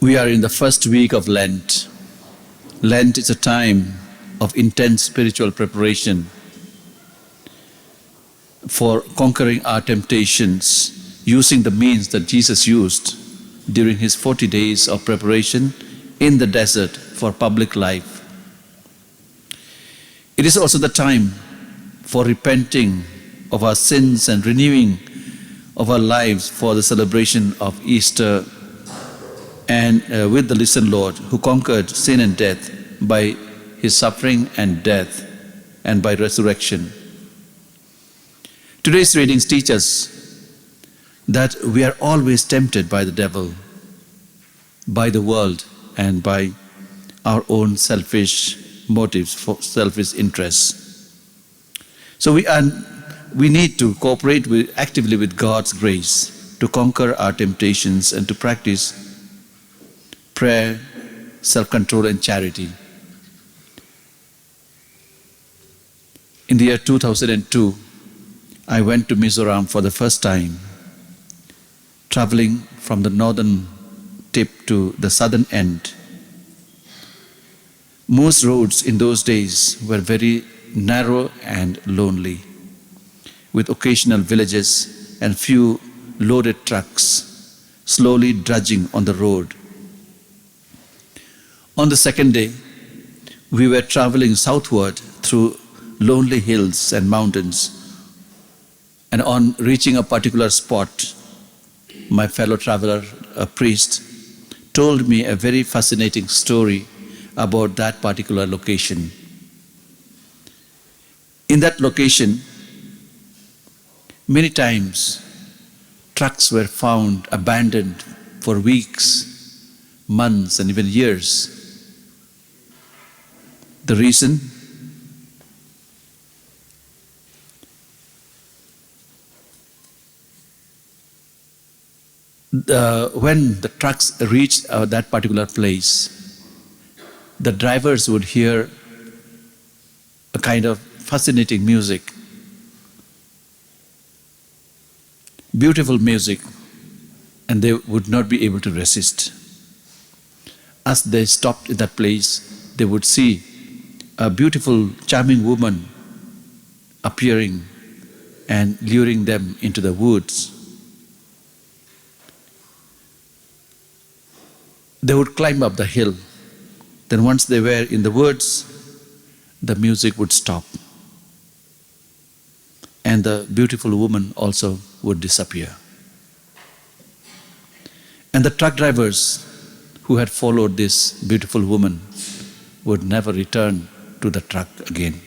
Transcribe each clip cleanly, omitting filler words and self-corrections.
We are in the first week of Lent. Lent is a time of intense spiritual preparation for conquering our temptations using the means that Jesus used during his 40 days of preparation in the desert for public life. It is also the time for repenting of our sins and renewing of our lives for the celebration of Easter and with the risen Lord who conquered sin and death by his suffering and death and by resurrection. Today's readings teach us that we are always tempted by the devil, by the world, and by our own selfish motives, for selfish interests. So we need to cooperate actively with God's grace to conquer our temptations and to practice prayer, self-control and charity. In the year 2002, I went to Mizoram for the first time, traveling from the northern tip to the southern end. Most roads in those days were very narrow and lonely, with occasional villages and few loaded trucks slowly drudging on the road. On the second day, we were traveling southward through lonely hills and mountains, and on reaching a particular spot, my fellow traveler, a priest, told me a very fascinating story about that particular location. In that location, many times trucks were found abandoned for weeks, months, and even years. The reason? When the trucks reached that particular place, the drivers would hear a kind of fascinating music, beautiful music, and they would not be able to resist. As they stopped at that place, they would see a beautiful, charming woman appearing and luring them into the woods. They would climb up the hill. Then once they were in the woods, the music would stop. And the beautiful woman also would disappear. And the truck drivers who had followed this beautiful woman would never return to the truck again.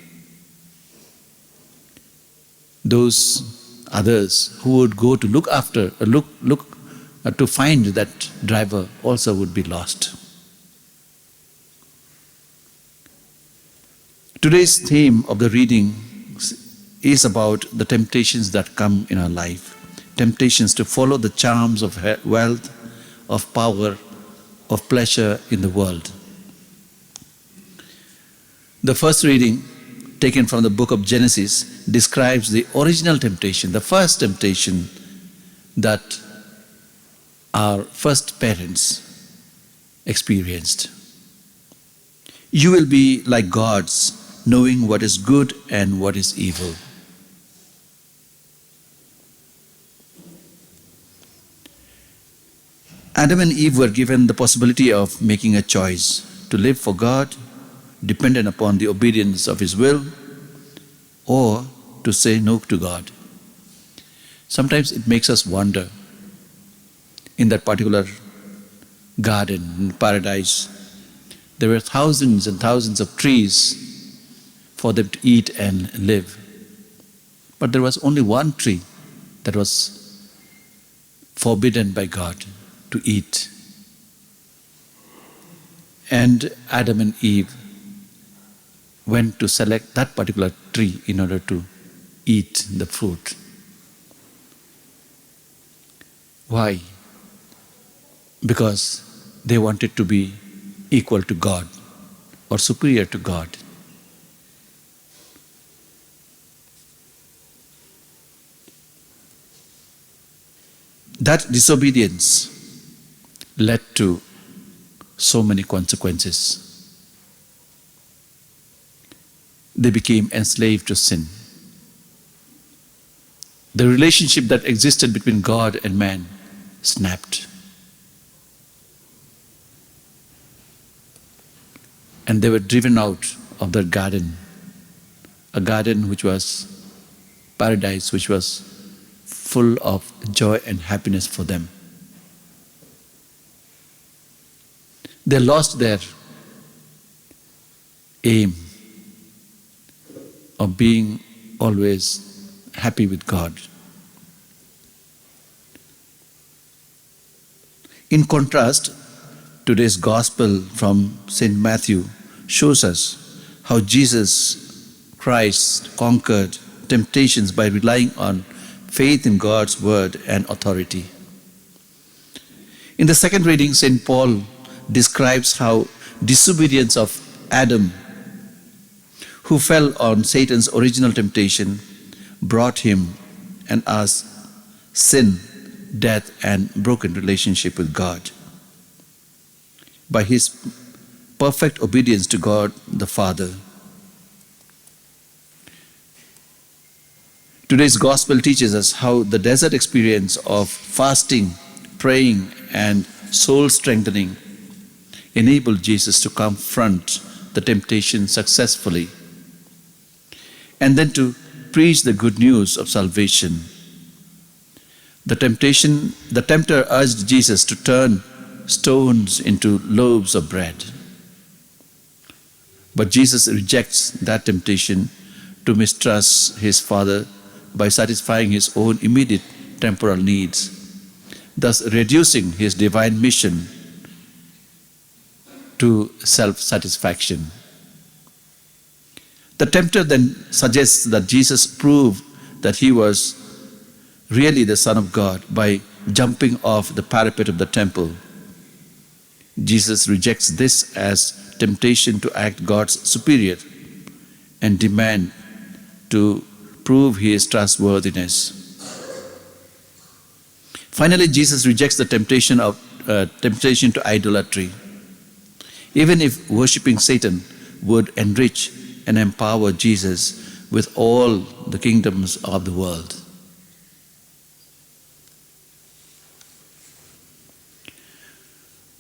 Those others who would go to look to find that driver also would be lost. Today's theme of the reading is about the temptations that come in our life. Temptations to follow the charms of wealth, of power, of pleasure in the world. The first reading, taken from the book of Genesis, describes the original temptation, the first temptation that our first parents experienced. You will be like gods, knowing what is good and what is evil. Adam and Eve were given the possibility of making a choice to live for God, dependent upon the obedience of His will, or to say no to God. Sometimes it makes us wonder, in that particular garden, in paradise, there were thousands and thousands of trees for them to eat and live. But there was only one tree that was forbidden by God to eat. And Adam and Eve went to select that particular tree in order to eat the fruit. Why? Because they wanted to be equal to God or superior to God. That disobedience led to so many consequences. They became enslaved to sin. The relationship that existed between God and man snapped. And they were driven out of their garden, a garden which was paradise, which was full of joy and happiness for them. They lost their aim of being always happy with God. In contrast, today's Gospel from St. Matthew shows us how Jesus Christ conquered temptations by relying on faith in God's word and authority. In the second reading, St. Paul describes how disobedience of Adam, who fell on Satan's original temptation, brought him and us sin, death, and broken relationship with God. By his perfect obedience to God the Father. Today's Gospel teaches us how the desert experience of fasting, praying, and soul strengthening enabled Jesus to confront the temptation successfully and then to preach the good news of salvation. The tempter urged Jesus to turn stones into loaves of bread. But Jesus rejects that temptation to mistrust his Father by satisfying his own immediate temporal needs, thus reducing his divine mission to self-satisfaction. The tempter then suggests that Jesus proved that he was really the Son of God by jumping off the parapet of the temple. Jesus rejects this as temptation to act God's superior and demand to prove his trustworthiness. Finally, Jesus rejects the temptation to idolatry. Even if worshipping Satan would enrich and empower Jesus with all the kingdoms of the world.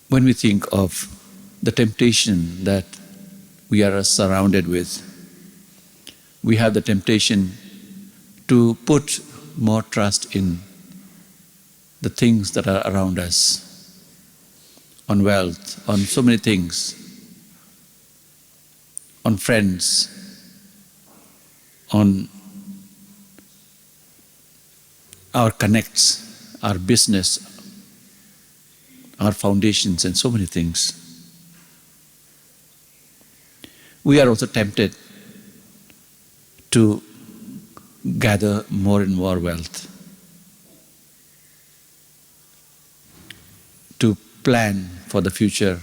When we think of the temptation that we are surrounded with, we have the temptation to put more trust in the things that are around us, on wealth, on so many things, on friends, on our connects, our business, our foundations, and so many things. We are also tempted to gather more and more wealth, to plan for the future,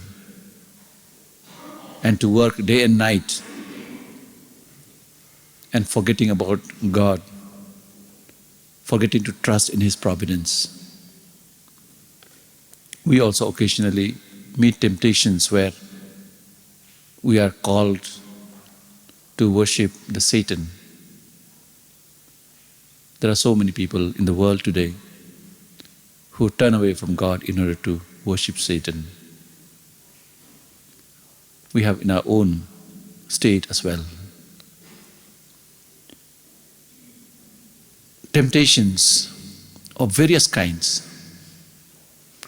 and to work day and night, and forgetting about God, forgetting to trust in His providence. We also occasionally meet temptations where we are called to worship the Satan. There are so many people in the world today who turn away from God in order to worship Satan. We have in our own state as well. Temptations of various kinds,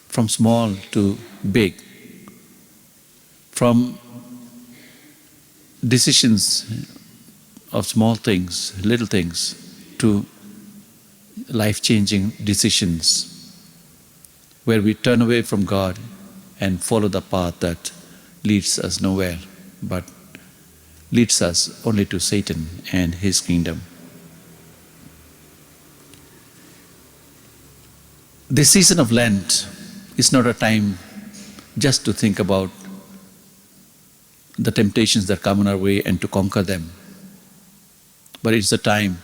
from small to big, from decisions of small things, little things, to life-changing decisions where we turn away from God and follow the path that leads us nowhere but leads us only to Satan and his kingdom. This season of Lent is not a time just to think about the temptations that come on our way and to conquer them, but it's a time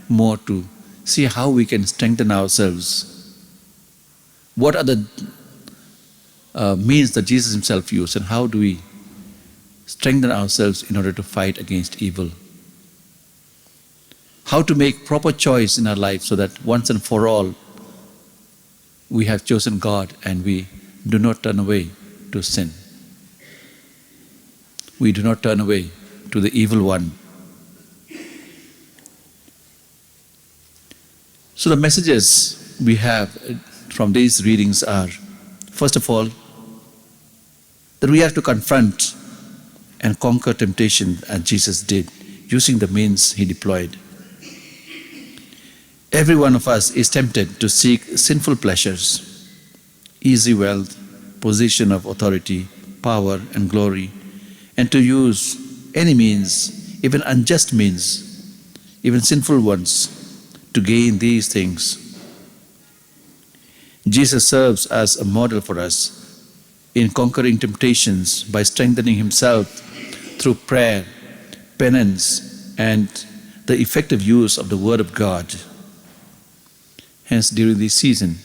more to see how we can strengthen ourselves. What are the means that Jesus himself used, and how do we strengthen ourselves in order to fight against evil. How to make proper choice in our life so that once and for all we have chosen God and we do not turn away to sin. We do not turn away to the evil one. So the messages we have from these readings are, first of all, that we have to confront and conquer temptation as Jesus did, using the means he deployed. Every one of us is tempted to seek sinful pleasures, easy wealth, position of authority, power and glory, and to use any means, even unjust means, even sinful ones, to gain these things. Jesus serves as a model for us in conquering temptations by strengthening himself through prayer, penance, and the effective use of the Word of God. Hence, during this season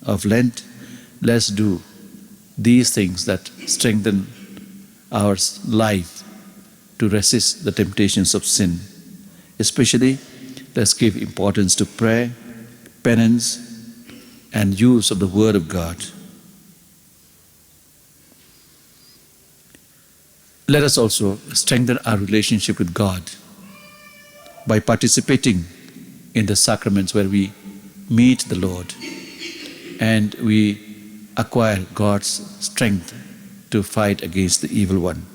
of Lent, let's do these things that strengthen our life to resist the temptations of sin. Especially, let's give importance to prayer, penance, and use of the Word of God. Let us also strengthen our relationship with God by participating in the sacraments where we meet the Lord and we acquire God's strength to fight against the evil one.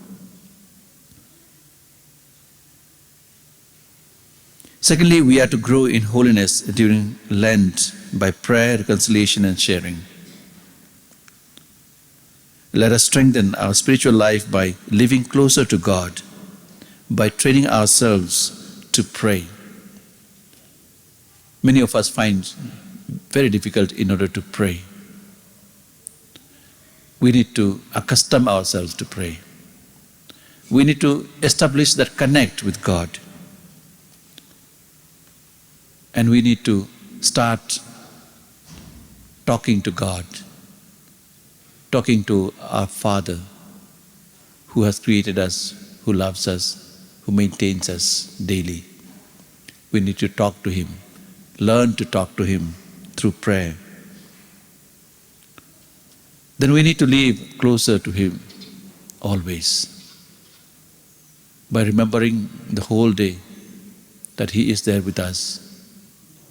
Secondly, we are to grow in holiness during Lent by prayer, reconciliation, and sharing. Let us strengthen our spiritual life by living closer to God, by training ourselves to pray. Many of us find very difficult in order to pray. We need to accustom ourselves to pray. We need to establish that connect with God. And we need to start talking to God, talking to our Father who has created us, who loves us, who maintains us daily. We need to talk to Him, learn to talk to Him through prayer. Then we need to live closer to Him always by remembering the whole day that He is there with us,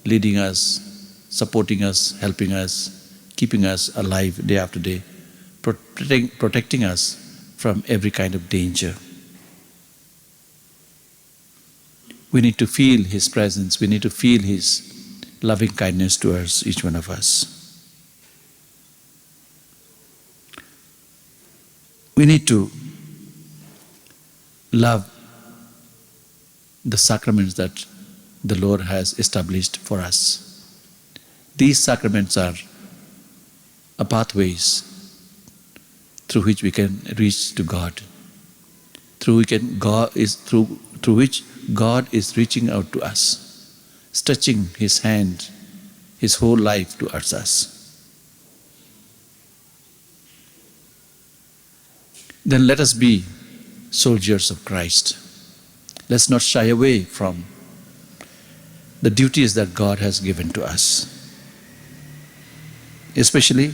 leading us, supporting us, helping us, keeping us alive day after day, protecting us from every kind of danger. We need to feel His presence. We need to feel His loving kindness towards each one of us. We need to love the sacraments that the Lord has established for us. These sacraments are pathways through which we can reach to God, through which God is reaching out to us, stretching His hand, His whole life towards us. Then let us be soldiers of Christ. Let's not shy away from the duties that God has given to us. Especially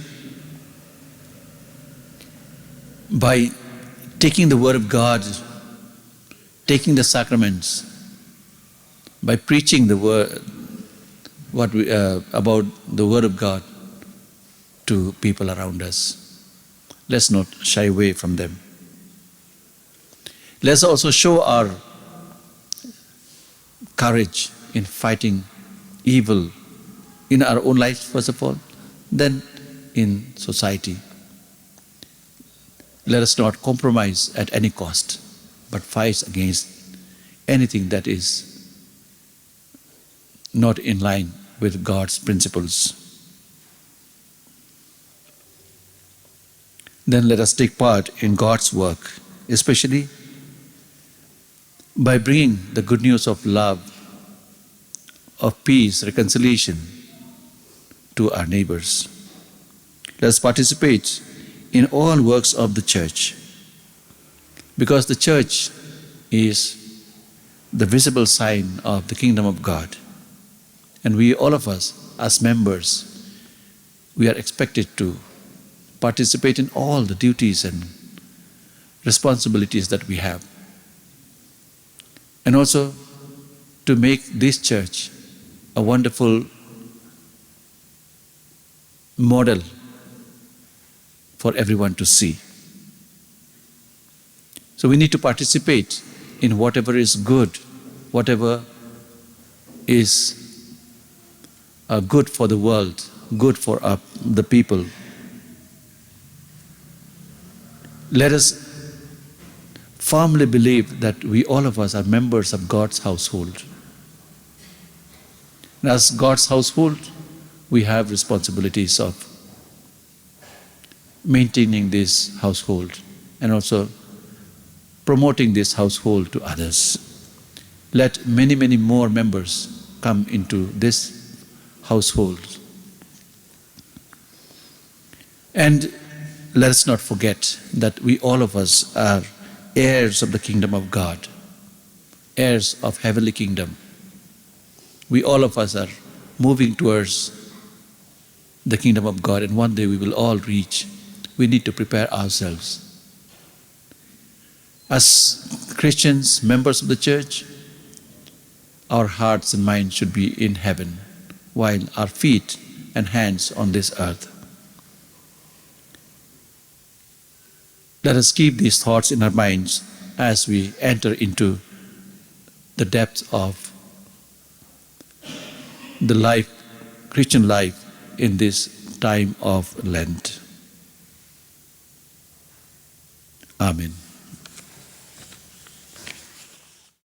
by taking the Word of God, taking the sacraments, by preaching the Word, about the Word of God to people around us. Let's not shy away from them. Let's also show our courage in fighting evil in our own lives, first of all, then in society. Let us not compromise at any cost, but fight against anything that is not in line with God's principles. Then let us take part in God's work, especially by bringing the good news of love, of peace, reconciliation to our neighbors. Let us participate in all works of the church. Because the church is the visible sign of the kingdom of God. And we, all of us, as members, we are expected to participate in all the duties and responsibilities that we have. And also to make this church a wonderful model for everyone to see. So we need to participate in whatever is good, whatever is good for the world, good for the people. Let us firmly believe that we, all of us, are members of God's household. And as God's household, we have responsibilities of maintaining this household and also promoting this household to others. Let many, many more members come into this household. And let us not forget that we, all of us, are heirs of the kingdom of God, heirs of heavenly kingdom. We, all of us, are moving towards the kingdom of God, and one day we will all reach. We need to prepare ourselves. As Christians, members of the church, our hearts and minds should be in heaven, while our feet and hands on this earth. Let us keep these thoughts in our minds as we enter into the depth of the life, Christian life, in this time of Lent. Amen.